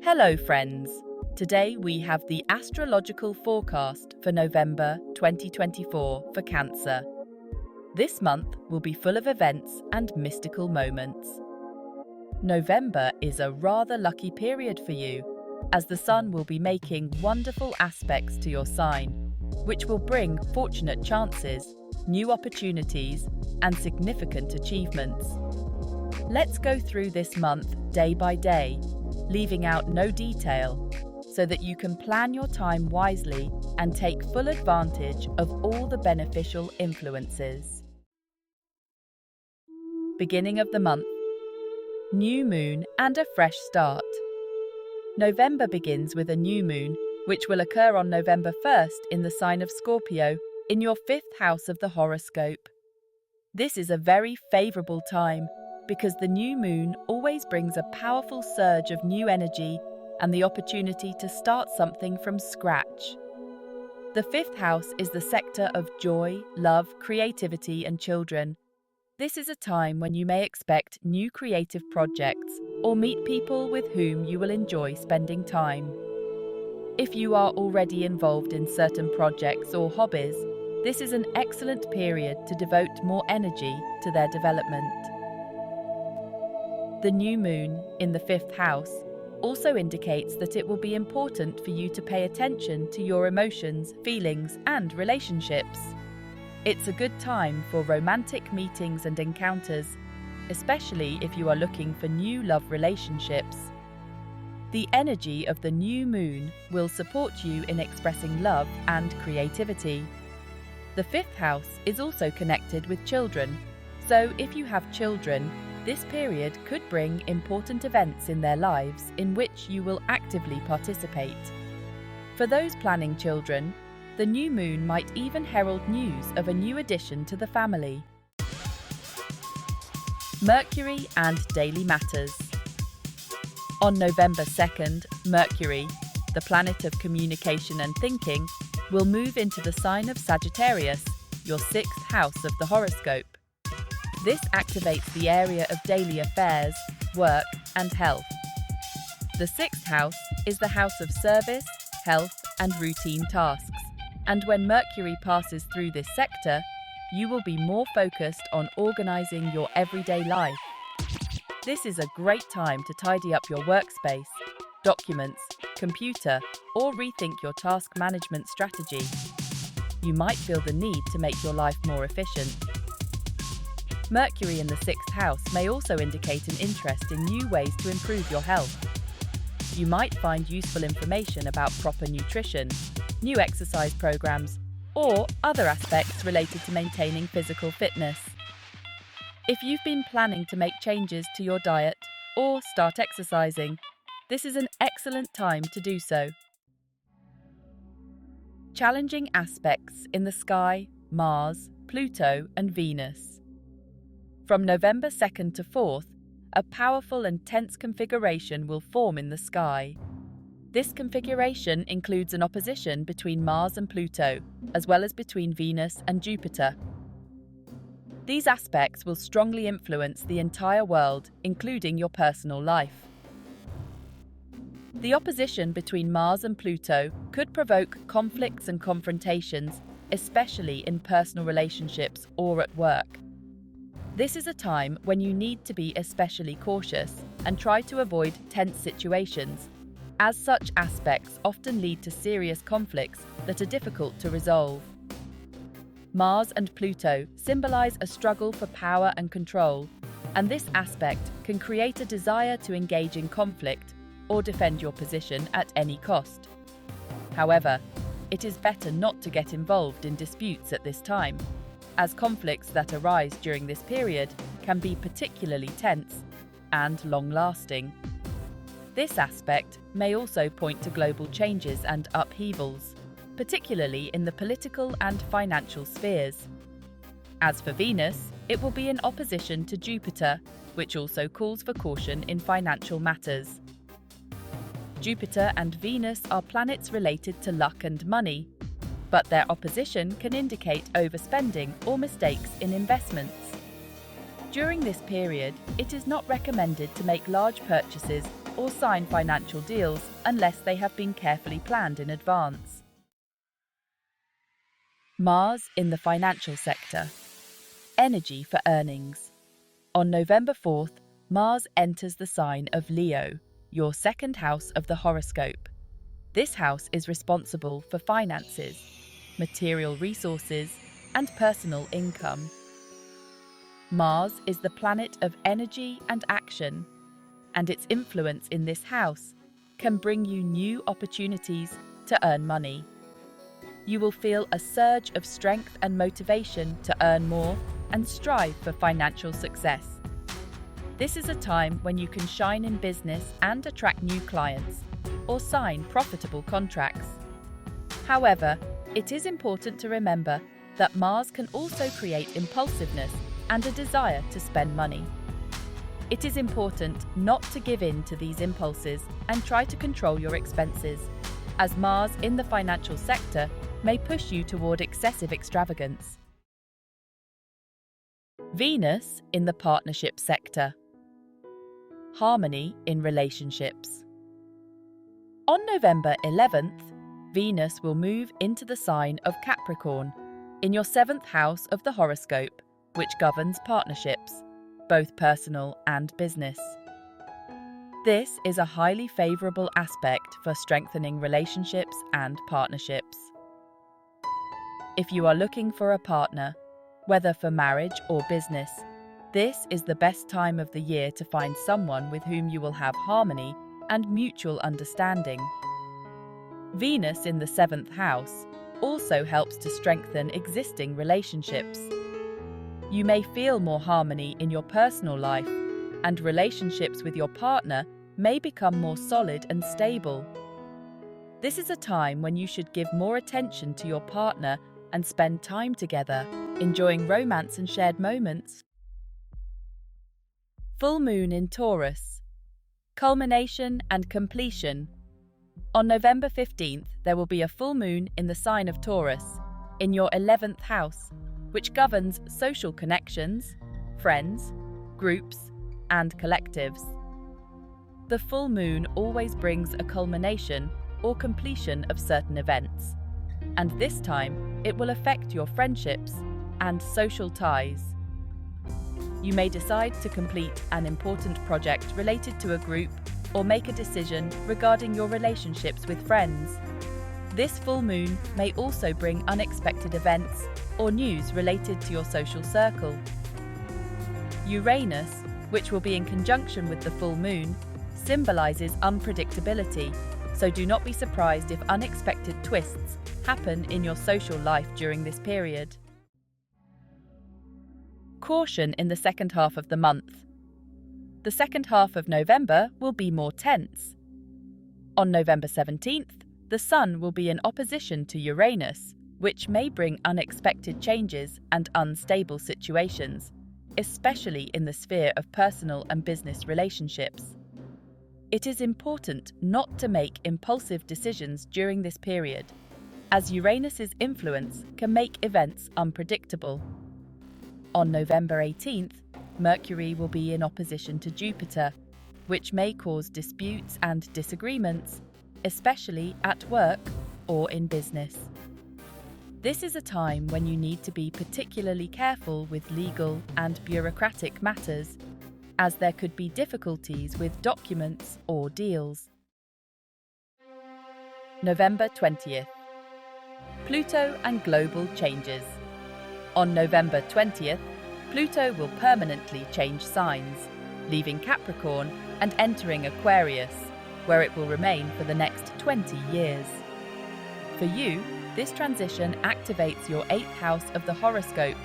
Hello friends! Today we have the astrological forecast for November 2024 for Cancer. This month will be full of events and mystical moments. November is a rather lucky period for you, as the Sun will be making wonderful aspects to your sign, which will bring fortunate chances, new opportunities, and significant achievements. Let's go through this month day by day, leaving out no detail, so that you can plan your time wisely and take full advantage of all the beneficial influences. Beginning of the month. New moon and a fresh start. November begins with a new moon, which will occur on November 1st in the sign of Scorpio, in your 5th house of the horoscope. This is a very favourable time, because the new moon always brings a powerful surge of new energy and the opportunity to start something from scratch. The 5th house is the sector of joy, love, creativity and children. This is a time when you may expect new creative projects or meet people with whom you will enjoy spending time. If you are already involved in certain projects or hobbies, this is an excellent period to devote more energy to their development. The new moon in the 5th house also indicates that it will be important for you to pay attention to your emotions, feelings, and relationships. It's a good time for romantic meetings and encounters, especially if you are looking for new love relationships. The energy of the new moon will support you in expressing love and creativity. The 5th house is also connected with children, so if you have children, this period could bring important events in their lives in which you will actively participate. For those planning children, the new moon might even herald news of a new addition to the family. Mercury and daily matters. On November 2nd, Mercury, the planet of communication and thinking, will move into the sign of Sagittarius, your 6th house of the horoscope. This activates the area of daily affairs, work, and health. The 6th house is the house of service, health, and routine tasks, and when Mercury passes through this sector, you will be more focused on organizing your everyday life. This is a great time to tidy up your workspace, documents, computer, or rethink your task management strategy. You might feel the need to make your life more efficient. Mercury in the 6th house may also indicate an interest in new ways to improve your health. You might find useful information about proper nutrition, new exercise programs, or other aspects related to maintaining physical fitness. If you've been planning to make changes to your diet or start exercising, this is an excellent time to do so. Challenging aspects in the sky, Mars, Pluto, and Venus. From November 2nd to 4th, a powerful and tense configuration will form in the sky. This configuration includes an opposition between Mars and Pluto, as well as between Venus and Jupiter. These aspects will strongly influence the entire world, including your personal life. The opposition between Mars and Pluto could provoke conflicts and confrontations, especially in personal relationships or at work. This is a time when you need to be especially cautious and try to avoid tense situations, as such aspects often lead to serious conflicts that are difficult to resolve. Mars and Pluto symbolize a struggle for power and control, and this aspect can create a desire to engage in conflict or defend your position at any cost. However, it is better not to get involved in disputes at this time, as conflicts that arise during this period can be particularly tense and long-lasting. This aspect may also point to global changes and upheavals, particularly in the political and financial spheres. As for Venus, it will be in opposition to Jupiter, which also calls for caution in financial matters. Jupiter and Venus are planets related to luck and money, but their opposition can indicate overspending or mistakes in investments. During this period, it is not recommended to make large purchases or sign financial deals unless they have been carefully planned in advance. Mars in the financial sector. Energy for earnings. On November 4th, Mars enters the sign of Leo, your second house of the horoscope. This house is responsible for finances, material resources, and personal income. Mars is the planet of energy and action, and its influence in this house can bring you new opportunities to earn money. You will feel a surge of strength and motivation to earn more and strive for financial success. This is a time when you can shine in business and attract new clients, or sign profitable contracts. However, it is important to remember that Mars can also create impulsiveness and a desire to spend money. It is important not to give in to these impulses and try to control your expenses, as Mars in the financial sector may push you toward excessive extravagance. Venus in the partnership sector. Harmony in relationships. On November 11th, Venus will move into the sign of Capricorn, in your 7th house of the horoscope, which governs partnerships, both personal and business. This is a highly favorable aspect for strengthening relationships and partnerships. If you are looking for a partner, whether for marriage or business, this is the best time of the year to find someone with whom you will have harmony and mutual understanding. Venus in the 7th house also helps to strengthen existing relationships. You may feel more harmony in your personal life, and relationships with your partner may become more solid and stable. This is a time when you should give more attention to your partner and spend time together, enjoying romance and shared moments. Full moon in Taurus. Culmination and completion. On November 15th, there will be a full moon in the sign of Taurus, in your 11th house, which governs social connections, friends, groups, and collectives. The full moon always brings a culmination or completion of certain events, and this time it will affect your friendships and social ties. You may decide to complete an important project related to a group or make a decision regarding your relationships with friends. This full moon may also bring unexpected events or news related to your social circle. Uranus, which will be in conjunction with the full moon, symbolizes unpredictability, so do not be surprised if unexpected twists happen in your social life during this period. Caution in the second half of the month. The second half of November will be more tense. On November 17th, the Sun will be in opposition to Uranus, which may bring unexpected changes and unstable situations, especially in the sphere of personal and business relationships. It is important not to make impulsive decisions during this period, as Uranus's influence can make events unpredictable. On November 18th, Mercury will be in opposition to Jupiter, which may cause disputes and disagreements, especially at work or in business. This is a time when you need to be particularly careful with legal and bureaucratic matters, as there could be difficulties with documents or deals. November 20th. Pluto and global changes. On November 20th, Pluto will permanently change signs, leaving Capricorn and entering Aquarius, where it will remain for the next 20 years. For you, this transition activates your 8th house of the horoscope,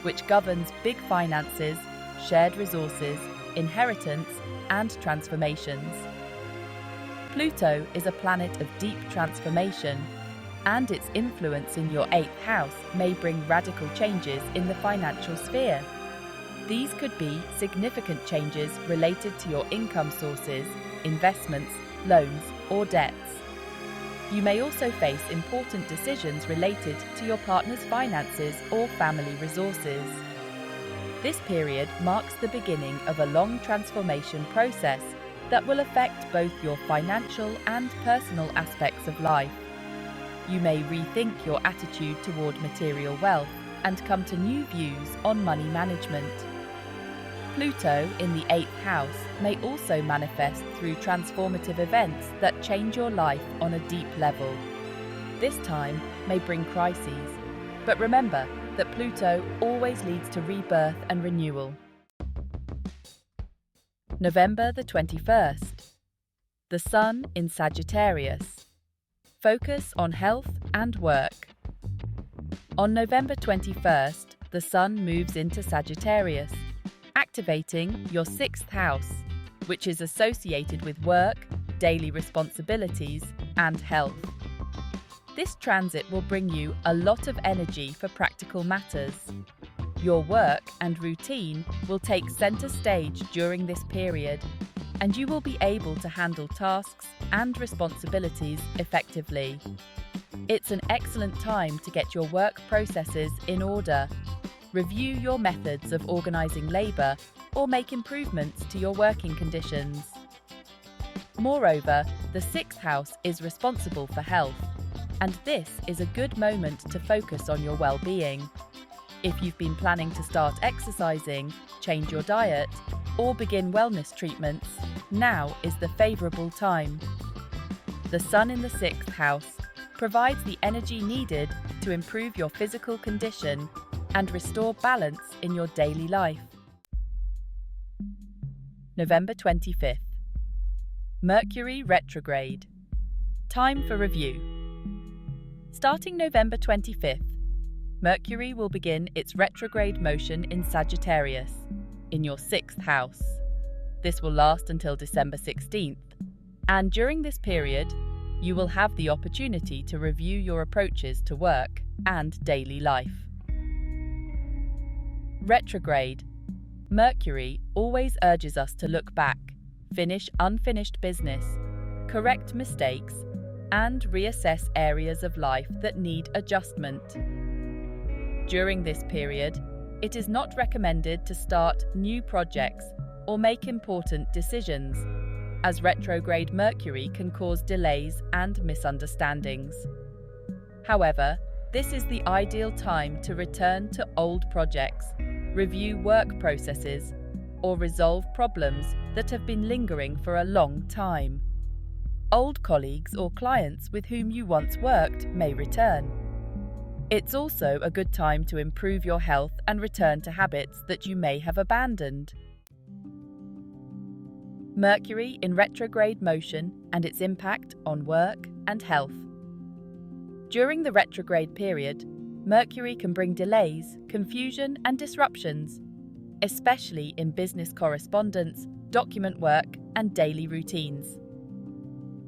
which governs big finances, shared resources, inheritance, and transformations. Pluto is a planet of deep transformation, and its influence in your 8th house may bring radical changes in the financial sphere. These could be significant changes related to your income sources, investments, loans, or debts. You may also face important decisions related to your partner's finances or family resources. This period marks the beginning of a long transformation process that will affect both your financial and personal aspects of life. You may rethink your attitude toward material wealth and come to new views on money management. Pluto in the 8th house may also manifest through transformative events that change your life on a deep level. This time may bring crises, but remember that Pluto always leads to rebirth and renewal. November the 21st. The Sun in Sagittarius. Focus on health and work. On November 21st, the Sun moves into Sagittarius, activating your 6th house, which is associated with work, daily responsibilities, and health. This transit will bring you a lot of energy for practical matters. Your work and routine will take center stage during this period, and you will be able to handle tasks and responsibilities effectively. It's an excellent time to get your work processes in order, review your methods of organizing labor, or make improvements to your working conditions. Moreover, the 6th house is responsible for health, and this is a good moment to focus on your well-being. If you've been planning to start exercising, change your diet, or begin wellness treatments, now is the favorable time. The Sun in the 6th house provides the energy needed to improve your physical condition and restore balance in your daily life. November 25th. Mercury retrograde. Time for review. Starting November 25th, Mercury will begin its retrograde motion in Sagittarius, in your 6th house. This will last until December 16th, and during this period, you will have the opportunity to review your approaches to work and daily life. Retrograde. Mercury always urges us to look back, finish unfinished business, correct mistakes, and reassess areas of life that need adjustment. During this period, it is not recommended to start new projects or make important decisions, as retrograde Mercury can cause delays and misunderstandings. However, this is the ideal time to return to old projects, review work processes, or resolve problems that have been lingering for a long time. Old colleagues or clients with whom you once worked may return. It's also a good time to improve your health and return to habits that you may have abandoned. Mercury in retrograde motion and its impact on work and health. During the retrograde period, Mercury can bring delays, confusion, and disruptions, especially in business correspondence, document work, and daily routines.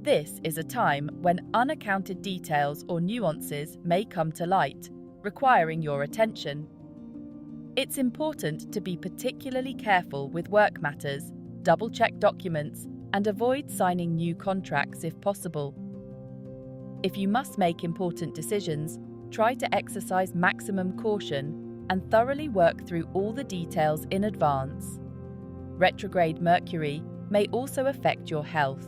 This is a time when unaccounted details or nuances may come to light, requiring your attention. It's important to be particularly careful with work matters, double-check documents, and avoid signing new contracts if possible. If you must make important decisions, try to exercise maximum caution and thoroughly work through all the details in advance. Retrograde Mercury may also affect your health.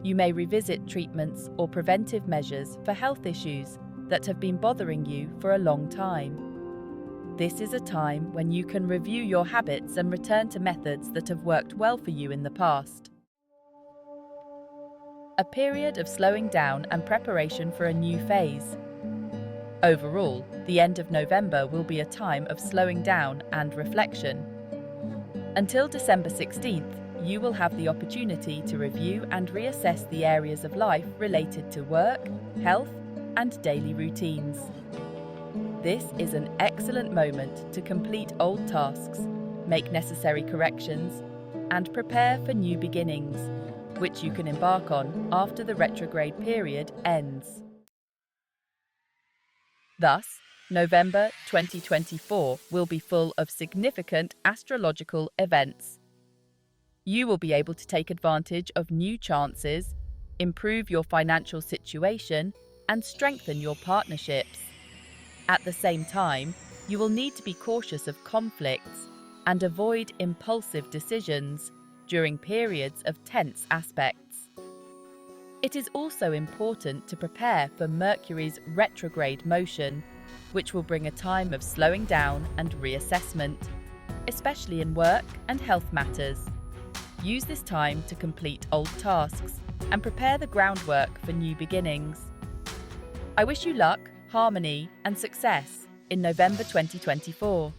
You may revisit treatments or preventive measures for health issues that have been bothering you for a long time. This is a time when you can review your habits and return to methods that have worked well for you in the past. A period of slowing down and preparation for a new phase. Overall, the end of November will be a time of slowing down and reflection. Until December 16th, you will have the opportunity to review and reassess the areas of life related to work, health, and daily routines. This is an excellent moment to complete old tasks, make necessary corrections, and prepare for new beginnings, which you can embark on after the retrograde period ends. Thus, November 2024 will be full of significant astrological events. You will be able to take advantage of new chances, improve your financial situation, and strengthen your partnerships. At the same time, you will need to be cautious of conflicts and avoid impulsive decisions, during periods of tense aspects. It is also important to prepare for Mercury's retrograde motion, which will bring a time of slowing down and reassessment, especially in work and health matters. Use this time to complete old tasks and prepare the groundwork for new beginnings. I wish you luck, harmony, and success in November 2024.